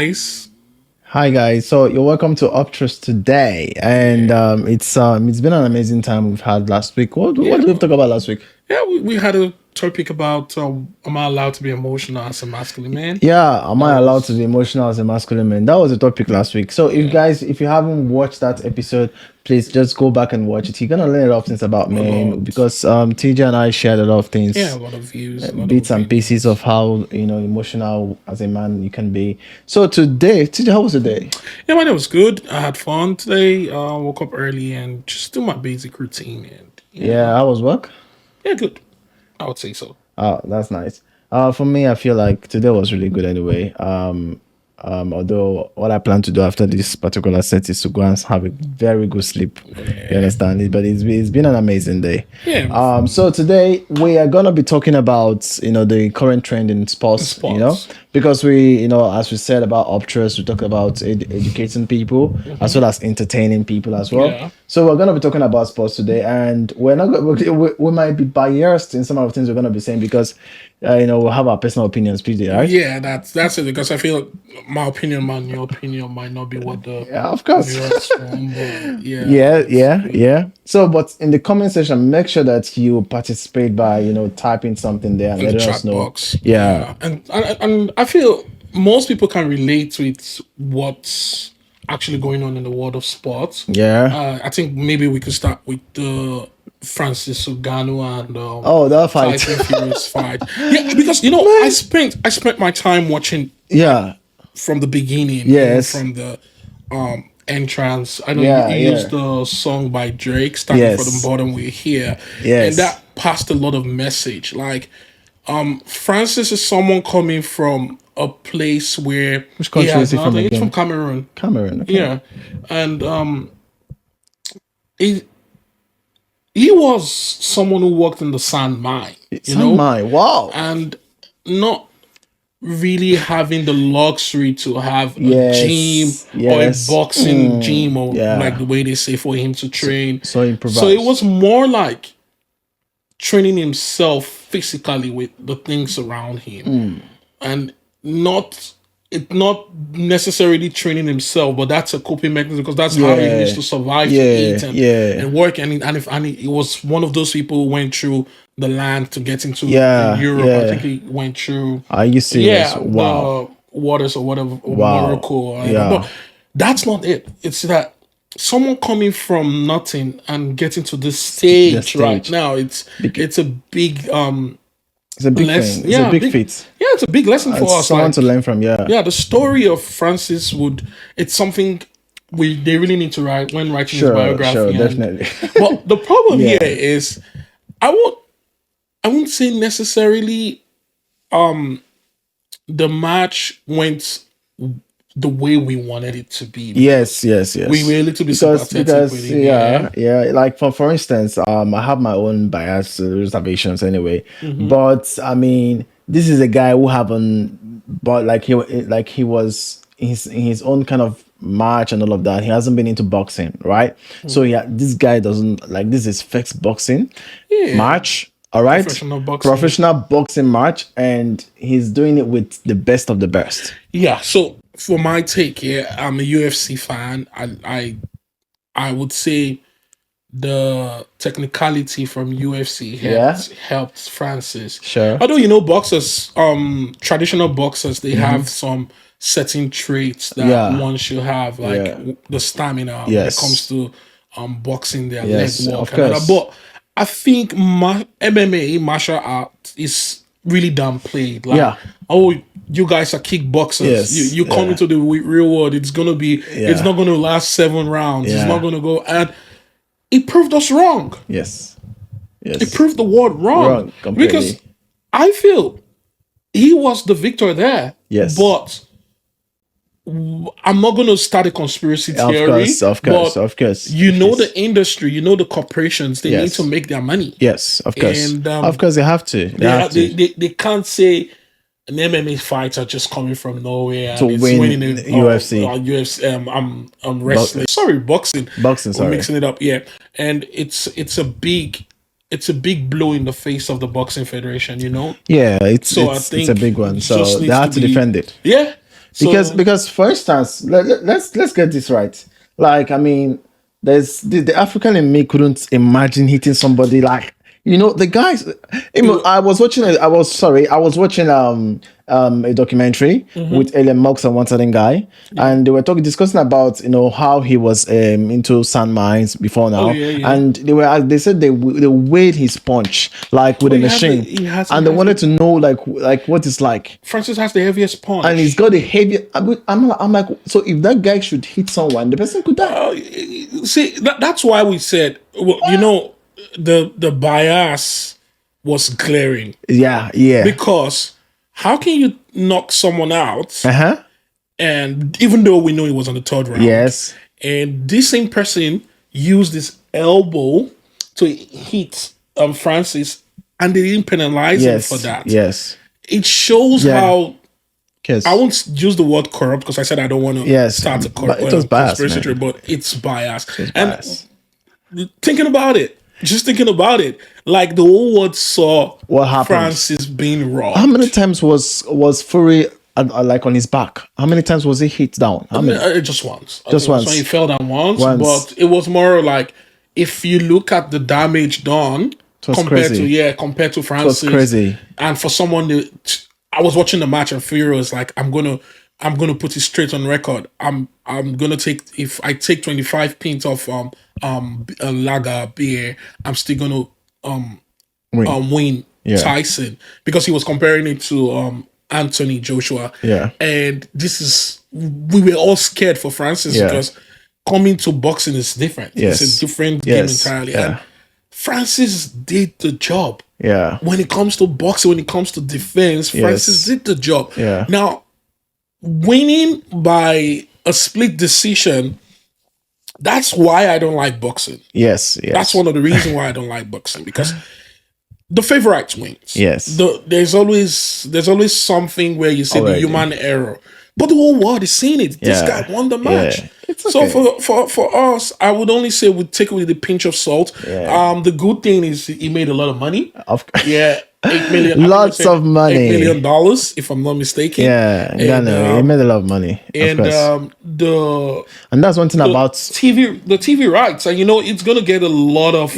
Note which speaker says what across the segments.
Speaker 1: Nice.
Speaker 2: Hi guys, so you're welcome to Upthrust today, and it's been an amazing time we've had last week. What
Speaker 1: Yeah.
Speaker 2: did we talk about last week?
Speaker 1: Yeah, we had a topic about am I allowed to be emotional as a masculine man?
Speaker 2: Yeah, am
Speaker 1: That
Speaker 2: I allowed to
Speaker 1: was
Speaker 2: be emotional as a masculine man? That was the topic last week. So
Speaker 1: yeah,
Speaker 2: if you haven't watched that episode, please just go back and watch it. You're gonna learn a lot of things about
Speaker 1: a
Speaker 2: men
Speaker 1: lot.
Speaker 2: because TJ and I shared a lot of
Speaker 1: Yeah, a
Speaker 2: things,
Speaker 1: lot of views, a lot of
Speaker 2: bits and pieces
Speaker 1: opinions.
Speaker 2: of how emotional as a man you can be. So today, TJ, how was the day?
Speaker 1: Yeah, my day was good. I had fun today. Woke up early and just do my basic routine and
Speaker 2: Yeah, how was work?
Speaker 1: yeah, good. I would say so.
Speaker 2: Oh, that's nice. For me, I feel like today was really good anyway. Although what I plan to do after this particular set is to go and have a very good sleep. You
Speaker 1: Yeah.
Speaker 2: understand it? But it's been an amazing day.
Speaker 1: Yeah,
Speaker 2: So today we are gonna be talking about the current trend in sports.
Speaker 1: sports.
Speaker 2: Because we as we said about Uptrust, we talk about educating people as well as entertaining people as well.
Speaker 1: Yeah.
Speaker 2: So we're gonna be talking about sports today, and we're not we might be biased in some of the things we're gonna be saying because we'll have our personal opinions, PJ, right?
Speaker 1: Yeah, that's it. Because I feel my opinion, man, your opinion might not be what the
Speaker 2: Yeah, of course.
Speaker 1: viewers want, but yeah,
Speaker 2: Yeah,
Speaker 1: it's
Speaker 2: yeah,
Speaker 1: good.
Speaker 2: yeah. So, but in the comment section, make sure that you participate by typing something there and
Speaker 1: In the
Speaker 2: letting us
Speaker 1: chat
Speaker 2: know.
Speaker 1: box.
Speaker 2: Yeah,
Speaker 1: Yeah, and I feel most people can relate with what's actually going on in the world of sports.
Speaker 2: yeah.
Speaker 1: I think maybe we could start with the Francis Ngannou and
Speaker 2: Oh, that fight.
Speaker 1: Tyson Fury's fight. Yeah, because
Speaker 2: Man.
Speaker 1: I spent my time watching
Speaker 2: Yeah.
Speaker 1: from the beginning,
Speaker 2: Yes.
Speaker 1: from the entrance. I know
Speaker 2: Yeah.
Speaker 1: you
Speaker 2: Yeah.
Speaker 1: used the song by Drake, "Starting from the
Speaker 2: Yes.
Speaker 1: Bottom, We're Here," and
Speaker 2: Yes.
Speaker 1: that passed a lot of message. Like, Francis is someone coming from a place where
Speaker 2: Which
Speaker 1: he
Speaker 2: country
Speaker 1: has
Speaker 2: is he from
Speaker 1: nothing. He's from
Speaker 2: again?
Speaker 1: Cameroon.
Speaker 2: Cameroon. Okay.
Speaker 1: Yeah, and he he was someone who worked in the sand mine,
Speaker 2: It's on my wow.
Speaker 1: and not really having the luxury to have a gym
Speaker 2: Yes.
Speaker 1: or a
Speaker 2: Yes.
Speaker 1: boxing gym or like
Speaker 2: Yeah.
Speaker 1: the way they say for him to train.
Speaker 2: So
Speaker 1: So it
Speaker 2: improvise.
Speaker 1: was more like training himself physically with the things around him and not necessarily training himself, but that's a coping mechanism because that's how he
Speaker 2: Yeah.
Speaker 1: needs to survive, to
Speaker 2: Yeah.
Speaker 1: eat
Speaker 2: Yeah.
Speaker 1: and work. He was one of those people who went through the land to get into
Speaker 2: Yeah.
Speaker 1: Europe. I think
Speaker 2: Yeah.
Speaker 1: he went through
Speaker 2: Are you serious? Wow.
Speaker 1: the waters or whatever, or
Speaker 2: Wow.
Speaker 1: Morocco. But
Speaker 2: Yeah.
Speaker 1: that's not it. It's that someone coming from nothing and getting to this
Speaker 2: The
Speaker 1: stage right
Speaker 2: stage.
Speaker 1: now. It's a big
Speaker 2: It's a big
Speaker 1: lesson.
Speaker 2: thing. It's a big feat.
Speaker 1: Yeah, it's a big lesson for
Speaker 2: It's
Speaker 1: us.
Speaker 2: someone to
Speaker 1: Like,
Speaker 2: learn from. Yeah.
Speaker 1: yeah, the story of Francis it's something they really need to write when writing his
Speaker 2: Sure.
Speaker 1: biography.
Speaker 2: Sure.
Speaker 1: And
Speaker 2: Definitely.
Speaker 1: but the problem
Speaker 2: Yeah.
Speaker 1: here is I won't say necessarily the match went the way we wanted it to be.
Speaker 2: Yes, yes, yes.
Speaker 1: We were a little bit
Speaker 2: because
Speaker 1: sympathetic with him.
Speaker 2: yeah, yeah. Like for instance, I have my own bias reservations anyway.
Speaker 1: Mm-hmm.
Speaker 2: But I mean, this is a guy who haven't, but he was in his own kind of match and all of that. He hasn't been into boxing, right? So yeah, this guy doesn't like this is first boxing
Speaker 1: Yeah.
Speaker 2: match. All right, professional boxing match, and he's doing it with the best of the best.
Speaker 1: Yeah. So for my take, yeah, I'm a UFC fan. I would say the technicality from UFC helped Francis.
Speaker 2: Sure.
Speaker 1: Although boxers, traditional boxers, they have some certain traits that one should have, like the stamina when it comes to boxing, their leg work and all that. But I think MMA martial art is really downplayed. Like, oh, you guys are kickboxers.
Speaker 2: Yes.
Speaker 1: You come into the real world. It's not gonna last 7 rounds. It's not gonna go. And it proved us wrong.
Speaker 2: Yes. Yes.
Speaker 1: It proved the world wrong.
Speaker 2: Completely.
Speaker 1: Because I feel he was the victor there.
Speaker 2: Yes.
Speaker 1: But I'm not going to start a conspiracy theory.
Speaker 2: Of course.
Speaker 1: You know the industry, the corporations, they need to make their money.
Speaker 2: Yes, of course.
Speaker 1: And
Speaker 2: of course, they have to.
Speaker 1: They can't say an MMA fighter just coming from nowhere
Speaker 2: to
Speaker 1: and
Speaker 2: win
Speaker 1: winning
Speaker 2: UFC.
Speaker 1: UFC. I'm wrestling. Sorry, boxing.
Speaker 2: Boxing. Sorry,
Speaker 1: we're mixing it up. Yeah, and it's a big blow in the face of the boxing federation.
Speaker 2: Yeah, I think
Speaker 1: it's
Speaker 2: it's a big one. So they have to defend it.
Speaker 1: Yeah.
Speaker 2: Because for instance, let's get this right. Like, I mean, there's the African in me couldn't imagine hitting somebody like, the guys. I was watching a documentary with Elon Musk and one certain guy, and they were discussing about how he was into sand mines before now, and they said they weighed his punch like with a machine, and they wanted to know like what it's like.
Speaker 1: Francis has the heaviest punch,
Speaker 2: and he's got the heaviest. I'm like, so if that guy should hit someone, the person could die.
Speaker 1: See, that's why we said, the bias was glaring.
Speaker 2: Yeah.
Speaker 1: Because how can you knock someone out? And even though we know it was on the third round,
Speaker 2: yes,
Speaker 1: and this same person used his elbow to hit Francis, and they didn't penalize him for that.
Speaker 2: Yes,
Speaker 1: it shows how. I won't use the word corrupt because I said I don't want to start a conspiracy theory, but it's biased. And thinking about it, like the whole world saw
Speaker 2: what happened.
Speaker 1: Francis being robbed.
Speaker 2: How many times was Fury like on his back? How many times was he hit down?
Speaker 1: Just once.
Speaker 2: Just once.
Speaker 1: So he fell down once, but it was more like if you look at the damage done compared to Francis,
Speaker 2: it was crazy.
Speaker 1: And for someone I was watching the match and Fury was like, I'm gonna put it straight on record. I'm gonna if I take 25 pints of a lager beer, I'm still gonna win Tyson, because he was comparing it to Anthony Joshua.
Speaker 2: Yeah.
Speaker 1: And we were all scared for Francis because coming to boxing is different.
Speaker 2: Yes.
Speaker 1: It's a different game entirely.
Speaker 2: Yeah.
Speaker 1: And Francis did the job.
Speaker 2: Yeah.
Speaker 1: When it comes to boxing, when it comes to defense, Francis did the job.
Speaker 2: Yeah.
Speaker 1: Now, winning by a split decision, that's why I don't like boxing.
Speaker 2: Yes.
Speaker 1: That's one of the reasons why I don't like boxing, because the favorite wins.
Speaker 2: Yes.
Speaker 1: There's always something where you see the human error. But the whole world is seeing it. This guy won the match.
Speaker 2: Yeah. It's okay.
Speaker 1: So for us, I would only say we take it with a pinch of salt.
Speaker 2: Yeah.
Speaker 1: The good thing is he made a lot of money.
Speaker 2: Yeah.
Speaker 1: $8 million.
Speaker 2: Lots of money.
Speaker 1: $8 million, if I'm not mistaken.
Speaker 2: Yeah. He made a lot of money.
Speaker 1: And
Speaker 2: and that's one thing about
Speaker 1: the TV rights. And it's gonna get a lot of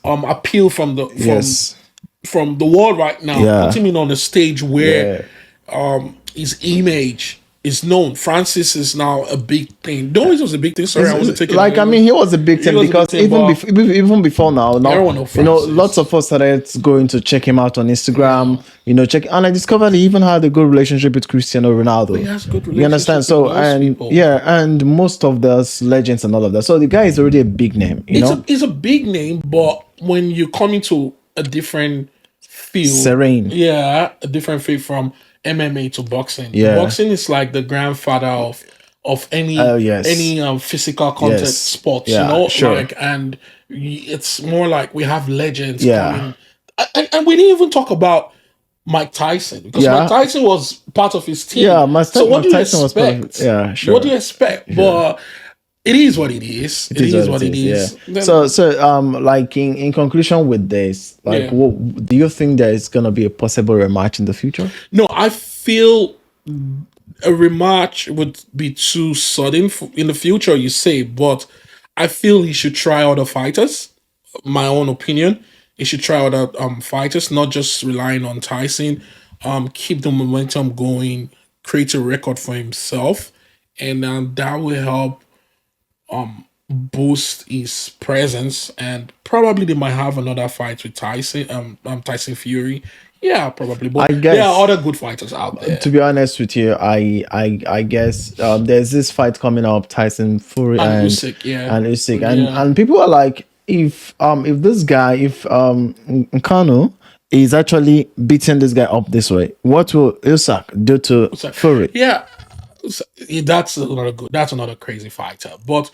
Speaker 1: appeal from the world right now.
Speaker 2: Yeah.
Speaker 1: Putting him on the stage where his image is known. Francis is now a big thing. Though it was a big thing. Sorry, I wasn't taking.
Speaker 2: He was a big thing because even before now, lots of us started going to check him out on Instagram. And I discovered he even had a good relationship with Cristiano Ronaldo.
Speaker 1: He has good relationship.
Speaker 2: You understand? So and most of those legends and all of that. So the guy is already a big name.
Speaker 1: It's a big name, but when you come into a different field,
Speaker 2: serene,
Speaker 1: a different field from MMA to boxing.
Speaker 2: Yeah.
Speaker 1: Boxing is like the grandfather of any physical contact sports.
Speaker 2: Sure.
Speaker 1: And it's more like we have legends coming. And we didn't even talk about Mike Tyson, because Mike Tyson was part of his team.
Speaker 2: Yeah,
Speaker 1: so what do you expect?
Speaker 2: Sure.
Speaker 1: What do you expect? Yeah. But it is what it is. It is what it is.
Speaker 2: Yeah. So like in conclusion with this, like, what, do you think there is gonna be a possible rematch in the future?
Speaker 1: No, I feel a rematch would be too sudden in the future, you say, but I feel he should try other fighters. My own opinion, he should try other fighters, not just relying on Tyson. Keep the momentum going, create a record for himself, and that will help boost his presence. And probably they might have another fight with Tyson, Tyson Fury. Yeah, probably. But I guess there are other good fighters out there.
Speaker 2: To be honest with you, I guess there's this fight coming up, Tyson Fury and Usyk, and people are like, if this guy, if Ngannou is actually beating this guy up this way, what will Usyk do to Fury?
Speaker 1: Yeah, that's another crazy fighter. But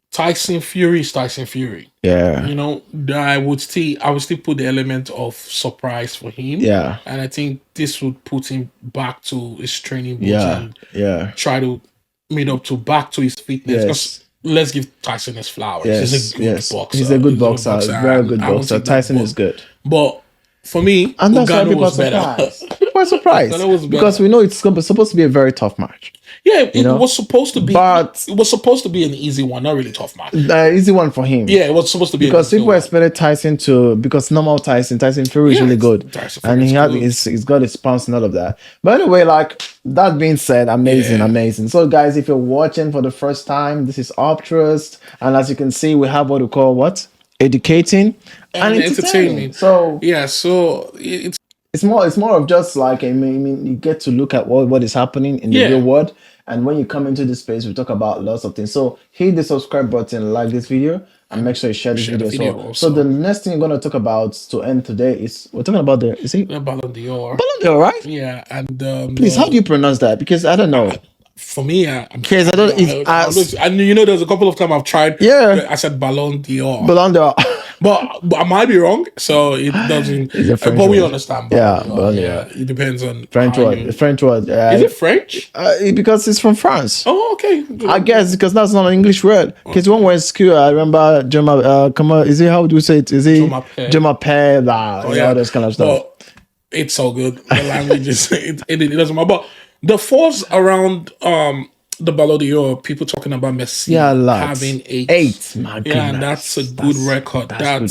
Speaker 1: Tyson Fury is Tyson Fury.
Speaker 2: Yeah.
Speaker 1: I would still put the element of surprise for him.
Speaker 2: Yeah.
Speaker 1: And I think this would put him back to his training boots and try to back to his fitness. Because let's give Tyson his flowers.
Speaker 2: Yes.
Speaker 1: He's a good boxer.
Speaker 2: He's a good boxer. Very good boxer. Tyson is good.
Speaker 1: But for me,
Speaker 2: and that's why
Speaker 1: Ngannou
Speaker 2: people are
Speaker 1: was better.
Speaker 2: surprised. People are quite surprised because we know it's supposed to be a very tough match.
Speaker 1: Yeah, it was supposed to be, but it was supposed to be an easy one, not really tough match.
Speaker 2: Easy one for him.
Speaker 1: Yeah, it was supposed to be
Speaker 2: because people expected Tyson because normal Tyson Fury is really good, and he's got his pounds and all of that. But anyway, like that being said, amazing. So guys, if you're watching for the first time, this is Upthrust, and as you can see, we have what we call educating and entertaining. So
Speaker 1: yeah, so
Speaker 2: it's more of just like you get to look at what is happening in the real world. And when you come into this space, we talk about lots of things. So hit the subscribe button, like this video, and make sure you share this video. So the next thing we're going to talk about to end today is we're talking about the
Speaker 1: Ballon d'Or.
Speaker 2: Ballon d'Or, right?
Speaker 1: Yeah, and
Speaker 2: please, how do you pronounce that? Because I don't know.
Speaker 1: For me,
Speaker 2: because I don't.
Speaker 1: And there's a couple of times I've tried.
Speaker 2: Yeah,
Speaker 1: I said Ballon d'Or.
Speaker 2: Ballon d'Or.
Speaker 1: But I might be wrong, so it doesn't. But we understand.
Speaker 2: Yeah,
Speaker 1: it depends on
Speaker 2: French word. French word.
Speaker 1: Is it French?
Speaker 2: Because it's from France.
Speaker 1: Oh, okay.
Speaker 2: I guess because that's not an English word. Because when we're in school, I remember is it, how do we say it? Is it Je m'appelle? All this kind of stuff.
Speaker 1: But it's so good. The language is it doesn't matter. But the force around the Ballon d'Or, people talking about Messi having eight.
Speaker 2: My goodness.
Speaker 1: Yeah, and that's a good record. That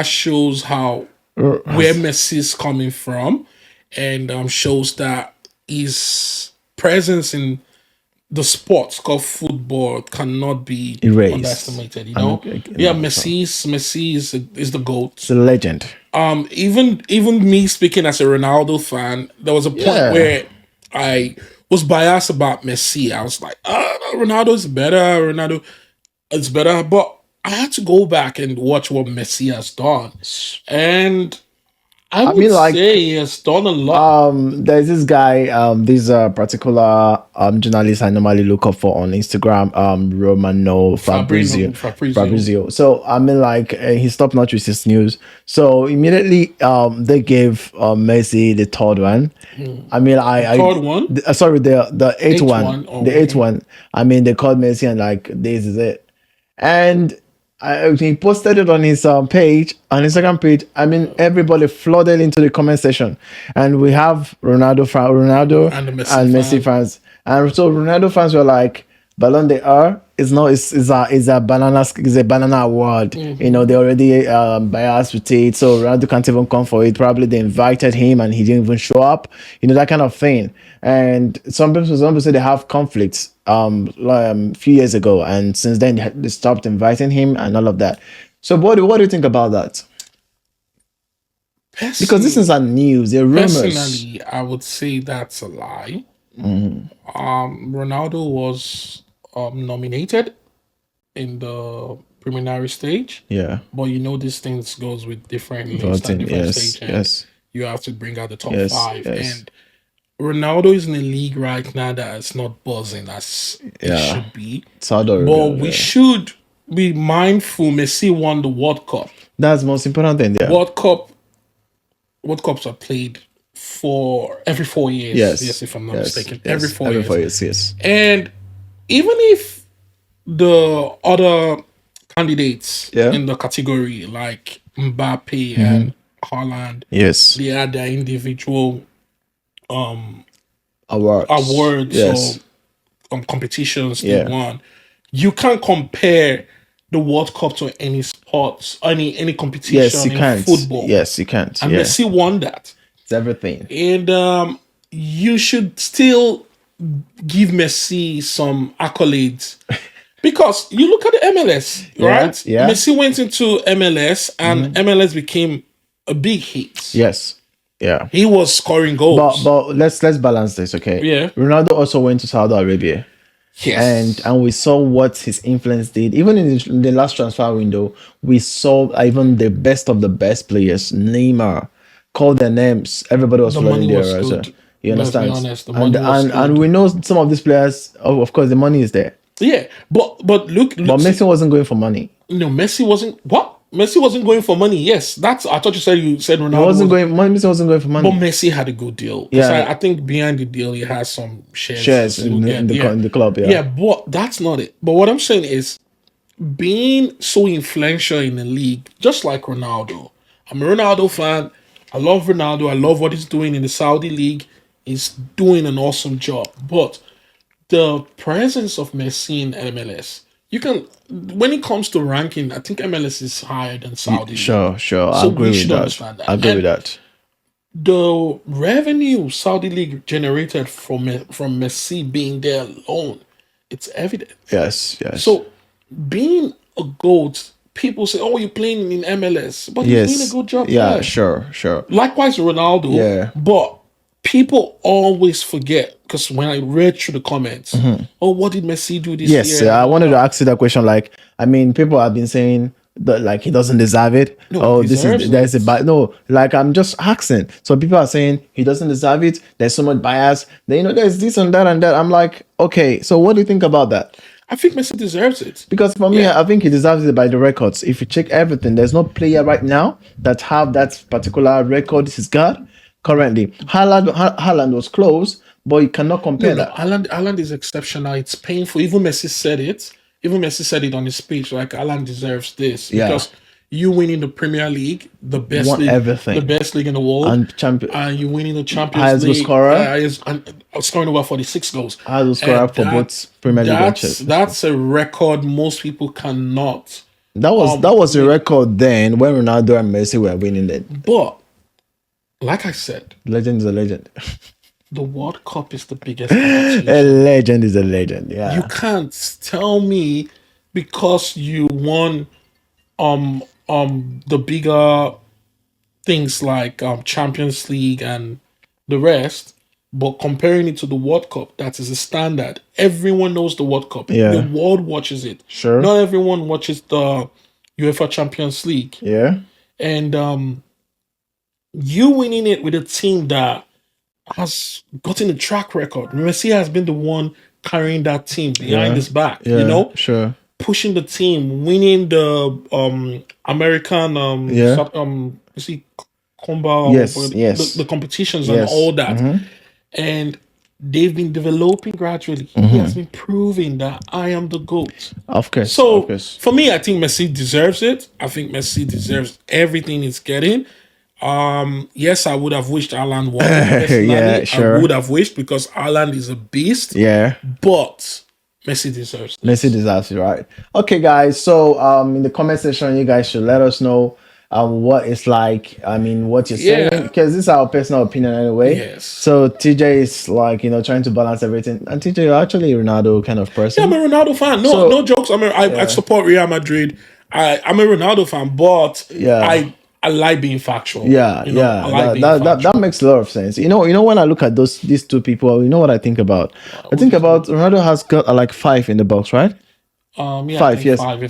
Speaker 1: shows how where Messi's coming from, and shows that his presence in the sport called football cannot be underestimated. Messi is the GOAT.
Speaker 2: It's a legend.
Speaker 1: Even me speaking as a Ronaldo fan, there was a point where I was biased about Messi. I was like, Ronaldo is better. But I had to go back and watch what Messi has done. And I would say he has done a lot.
Speaker 2: There's this guy, this particular journalist I normally look up for on Instagram, Romano Fabrizio. So he's top notch with his news. So immediately they gave Messi the third one.
Speaker 1: Third one?
Speaker 2: Sorry, the eighth one. The eighth one. They called Messi and this is it. And he posted it on his page, on Instagram page. Everybody flooded into the comment section, and we have Ronaldo and Messi fans. And so Ronaldo fans were like, Ballon d'Or is a banana award. They already biased with it, so Ronaldo can't even come for it. Probably they invited him and he didn't even show up. That kind of thing. And some people say they have conflicts a few years ago, and since then they stopped inviting him and all of that. So what do you think about that? Because this is a news, they're rumors.
Speaker 1: Personally, I would say that's a lie. Ronaldo was nominated in the preliminary stage.
Speaker 2: Yeah.
Speaker 1: But these things goes with different lists at different stages.
Speaker 2: Yes.
Speaker 1: You have to bring out the top five. Yes. And Ronaldo is in a league right now that is not buzzing as it should be. But we should be mindful. Messi won the World Cup.
Speaker 2: That's the most important thing. Yeah.
Speaker 1: World Cups are played for every 4 years. Yes, if I'm not mistaken. Every 4 years.
Speaker 2: Yes.
Speaker 1: And even if the other candidates in the category like Mbappe and Haaland,
Speaker 2: they
Speaker 1: had their individual
Speaker 2: awards
Speaker 1: or competitions they won. You can't compare the World Cup to any sports, any competition in football.
Speaker 2: Yes, you can't.
Speaker 1: And Messi won that.
Speaker 2: It's everything.
Speaker 1: And you should still give Messi some accolades. Because you look at the MLS, right?
Speaker 2: Yeah.
Speaker 1: Messi went into MLS and MLS became a big hit.
Speaker 2: Yes. Yeah.
Speaker 1: He was scoring goals.
Speaker 2: But let's balance this, okay?
Speaker 1: Yeah.
Speaker 2: Ronaldo also went to Saudi Arabia.
Speaker 1: Yes.
Speaker 2: And we saw what his influence did. Even in the last transfer window, we saw even the best of the best players, Neymar, called their names. Everybody was following their answer. You understand?
Speaker 1: Honest,
Speaker 2: and we know some of these players, of course, the money is there.
Speaker 1: Yeah. But look.
Speaker 2: But Messi wasn't going for money.
Speaker 1: No, Messi wasn't. What? Messi wasn't going for money. Yes, I thought you said Ronaldo
Speaker 2: Messi wasn't going for money.
Speaker 1: But Messi had a good deal. I think behind the deal he has some shares
Speaker 2: in the club.
Speaker 1: Yeah, but that's not it. But what I'm saying is, being so influential in the league, just like Ronaldo. I'm a Ronaldo fan. I love Ronaldo. I love what he's doing in the Saudi league. He's doing an awesome job. But the presence of Messi in MLS, you can, when it comes to ranking, I think MLS is higher than Saudi league.
Speaker 2: Sure. I
Speaker 1: So
Speaker 2: agree
Speaker 1: we
Speaker 2: with
Speaker 1: should
Speaker 2: that.
Speaker 1: understand that.
Speaker 2: I agree
Speaker 1: And
Speaker 2: with that.
Speaker 1: the revenue Saudi league generated from Messi being there alone, it's evident.
Speaker 2: Yes.
Speaker 1: So being a GOAT, people say, "Oh, you're playing in MLS," but he's doing a
Speaker 2: Yes.
Speaker 1: good job
Speaker 2: Yeah.
Speaker 1: there.
Speaker 2: Sure.
Speaker 1: Likewise, Ronaldo.
Speaker 2: Yeah.
Speaker 1: But people always forget, because when I read through the comments, oh, what did Messi do this
Speaker 2: Yes,
Speaker 1: year?
Speaker 2: I wanted to ask you that question. Like, I mean, people have been saying that like he doesn't deserve it.
Speaker 1: No,
Speaker 2: Oh,
Speaker 1: he deserves
Speaker 2: there's a
Speaker 1: it.
Speaker 2: bias. No, like I'm just asking. So people are saying he doesn't deserve it. There's so much bias. Then there's this and that and that. I'm like, okay. So what do you think about that?
Speaker 1: I think Messi deserves it.
Speaker 2: Because for me, I think he deserves it by the records. If you check everything, there's no player right now that have that particular record he's got currently. Haaland was close, but you cannot compare
Speaker 1: No,
Speaker 2: that.
Speaker 1: Haaland is exceptional. It's painful. Even Messi said it. Even Messi said it on his speech. Like, Haaland deserves this because you winning the Premier League, the best league,
Speaker 2: everything.
Speaker 1: the best league in the world,
Speaker 2: and
Speaker 1: you winning the Champions
Speaker 2: highest
Speaker 1: League,
Speaker 2: scorer,
Speaker 1: scoring over 46 goals.
Speaker 2: Highest scorer for both Premier League and Chelsea.
Speaker 1: That's a record most people cannot.
Speaker 2: That was a record then when Ronaldo and Messi were winning it.
Speaker 1: But like I said,
Speaker 2: legend is a legend.
Speaker 1: The World Cup is the biggest competition.
Speaker 2: A legend is a legend. Yeah.
Speaker 1: You can't tell me because you won the bigger things like Champions League and the rest, but comparing it to the World Cup, that is a standard. Everyone knows the World Cup.
Speaker 2: Yeah.
Speaker 1: The world watches it.
Speaker 2: Sure.
Speaker 1: Not everyone watches the UEFA Champions League.
Speaker 2: Yeah.
Speaker 1: And you winning it with a team that has gotten a track record. Messi has been the one carrying that team behind his back.
Speaker 2: Yeah,
Speaker 1: you know,
Speaker 2: sure.
Speaker 1: Pushing the team, winning the American you see combo, the competitions and all that, and they've been developing gradually. He has been proving that I am the GOAT.
Speaker 2: Of course.
Speaker 1: So for me, I think Messi deserves it. I think Messi deserves everything he's getting. Yes, I would have wished Haaland won.
Speaker 2: Yeah, sure.
Speaker 1: I would have wished because Haaland is a beast.
Speaker 2: Yeah.
Speaker 1: But Messi deserves this.
Speaker 2: Messi deserves it, right? Okay, guys. So in the comment section, you guys should let us know what it's like. I mean, what you're saying, because this is our personal opinion anyway.
Speaker 1: Yes.
Speaker 2: So TJ is like, trying to balance everything. And TJ, you're actually a Ronaldo kind of person.
Speaker 1: Yeah, I'm a Ronaldo fan. No jokes. I support Real Madrid. I'm a Ronaldo fan, but I like being factual.
Speaker 2: That makes a lot of sense. When I look at these two people, you know what I think about? I think about Ronaldo has got like 5 in the box, right?
Speaker 1: Five.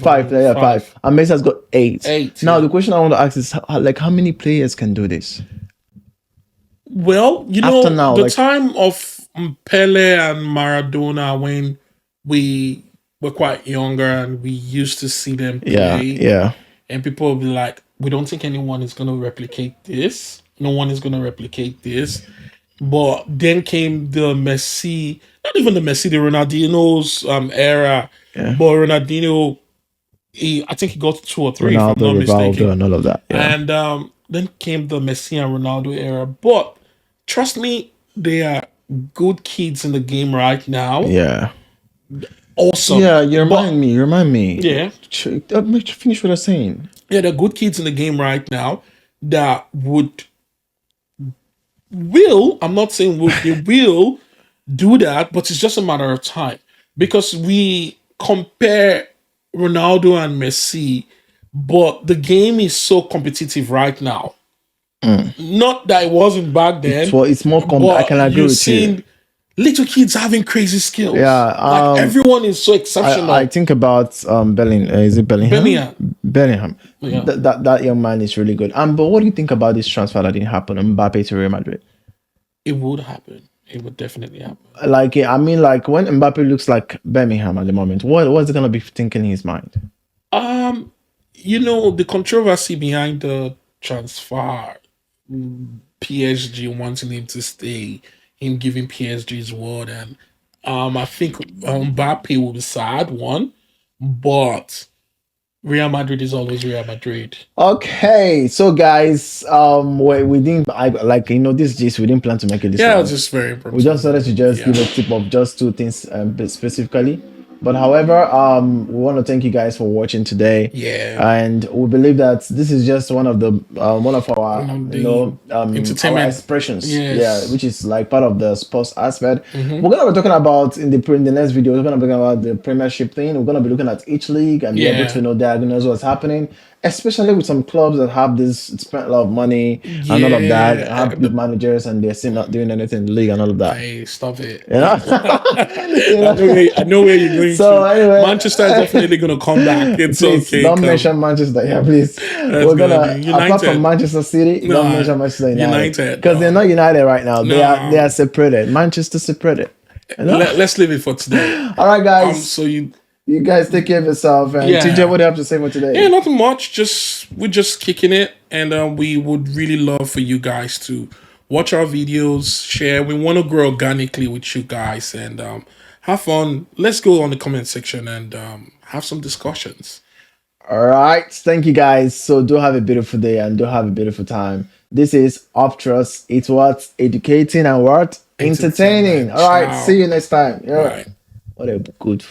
Speaker 2: Five. And Messi has got 8. Now the question I want to ask is, how many players can do this?
Speaker 1: Well, the time of Pele and Maradona, when we were quite younger and we used to see them play.
Speaker 2: Yeah.
Speaker 1: And people will be like, we don't think anyone is going to replicate this. No one is going to replicate this. But then came the Messi, not even the Messi, the Ronaldinho's era. Yeah. But Ronaldinho, I think he got 2 or 3, Ronaldo, if I'm not mistaken.
Speaker 2: And all of that. Yeah.
Speaker 1: And then came the Messi and Ronaldo era. But trust me, they are good kids in the game right now.
Speaker 2: Yeah.
Speaker 1: Awesome.
Speaker 2: Yeah, you remind me.
Speaker 1: Yeah.
Speaker 2: Finish what I'm saying.
Speaker 1: Yeah, they're good kids in the game right now that I'm not saying they will do that, but it's just a matter of time. Because we compare Ronaldo and Messi, but the game is so competitive right now. Not that it wasn't back then.
Speaker 2: It's more I can agree with you.
Speaker 1: Little kids having crazy skills.
Speaker 2: Yeah,
Speaker 1: like everyone is so exceptional.
Speaker 2: I think about Ballon. Is it Bellingham? Bellingham.
Speaker 1: Yeah.
Speaker 2: That young man is really good. But what do you think about this transfer that didn't happen? Mbappe to Real Madrid.
Speaker 1: It would happen. It would definitely happen.
Speaker 2: Like when Mbappe looks like Birmingham at the moment, what's it gonna be thinking in his mind?
Speaker 1: The controversy behind the transfer, PSG wanting him to stay, him giving PSG his word, and I think Mbappe will be sad one, but Real Madrid is always Real Madrid.
Speaker 2: Okay, so guys, we didn't, this gist, we didn't plan to make it this
Speaker 1: Yeah,
Speaker 2: long.
Speaker 1: it's just very important.
Speaker 2: We just wanted to just give a tip of just two things specifically. But however, we want to thank you guys for watching today.
Speaker 1: Yeah.
Speaker 2: And we believe that this is just one of our our expressions.
Speaker 1: Yes.
Speaker 2: Yeah, which is like part of the sports aspect. We're gonna be talking about in the next video. We're gonna be talking about the Premiership thing. We're gonna be looking at each league and be able to diagnose what's happening, especially with some clubs that have spent a lot of money and all of that, have good managers and they're still not doing anything in the league and all of that.
Speaker 1: Hey, stop it.
Speaker 2: You know?
Speaker 1: I know where you're going
Speaker 2: so
Speaker 1: to.
Speaker 2: Anyway,
Speaker 1: Manchester is definitely going to come back. It's
Speaker 2: please,
Speaker 1: okay.
Speaker 2: Don't mention Manchester. Yeah, please. We're gonna apart from Manchester City, don't mention Manchester United. Because they're not united right now. They are separated. Manchester separated. You know?
Speaker 1: Let's leave it for today.
Speaker 2: All right, guys.
Speaker 1: So
Speaker 2: you guys take care of yourself. And TJ, what do you have to say for today?
Speaker 1: Yeah, nothing much. We're just kicking it. And we would really love for you guys to watch our videos, share. We want to grow organically with you guys and have fun. Let's go on the comment section and have some discussions.
Speaker 2: All right. Thank you, guys. So do have a beautiful day and do have a beautiful time. This is Upthrust. It's what? Educating and what? Entertaining. All right. See you next time. Yeah. Right. What a good